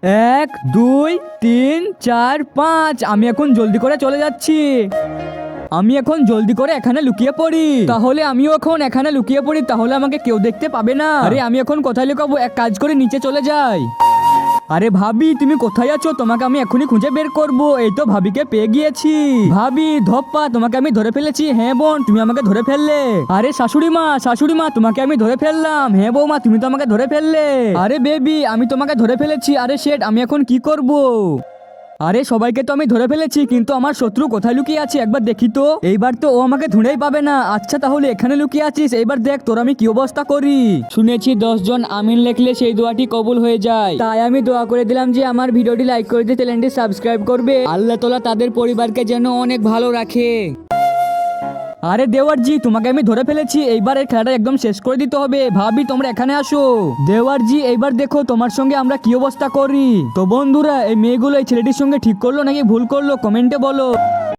1 2 3 4 5। আমি এখন জলদি করে চলে যাচ্ছি। আমি এখন জলদি করে এখানে লুকিয়ে পড়ি। তাহলে আমিও এখন এখানে লুকিয়ে পড়ি, তাহলে আমাকে কেউ দেখতে পাবে না। আরে আমি এখন কোথায় লুকাবো? এক কাজ করে নিচে চলে যাই। আরে ভাবি, তুমি কোথায় আছো? তোমাকে আমি এখনই খুঁজে বের করব। এই তো ভাবিকে পেয়ে গিয়েছি। ভাবি ধপ্পা, তোমাকে আমি ধরে ফেলেছি। হ্যাঁ বোন, তুমি আমাকে ধরে ফেললে। আরে শাশুড়ি মা, তোমাকে আমি ধরে ফেললাম। হ্যাঁ বৌমা, তুমি তো আমাকে ধরে ফেললে। আরে বেবি, আমি তোমাকে ধরে ফেলেছি। আরে শেট, আমি এখন কি করব? আরে সবাইকে তো আমি ধরে ফেলেছি, কিন্তু আমার শত্রু কোথায় লুকিয়ে আছে একবার দেখি তো। এইবার তো ও আমাকে ধুঁড়েই পাবে না। আচ্ছা তাহলে এখানে লুকিয়ে আছিস, এইবার দেখ তোর আমি কি অবস্থা করি। শুনেছি 10 জন আমিন লেখলে সেই দোয়াটি কবুল হয়ে যায়, তাই আমি দোয়া করে দিলাম যে আমার ভিডিওটি লাইক করে দিয়ে চ্যানেলটি সাবস্ক্রাইব করবে। আল্লাহ তাআলা তাদের পরিবারকে যেন অনেক ভালো রাখে। আরে দেওয়ারজি, তোমাকে আমি ধরে ফেলেছি। এইবার এই খেলাটা একদম শেষ করে দিতে হবে। ভাবি তোমরা এখানে আসো। দেওয়ারজি, এইবার দেখো তোমার সঙ্গে আমরা কি অবস্থা করি। তো বন্ধুরা, এই মেয়েগুলো এই ছেলেটির সঙ্গে ঠিক করলো নাকি ভুল করলো, কমেন্টে বলো।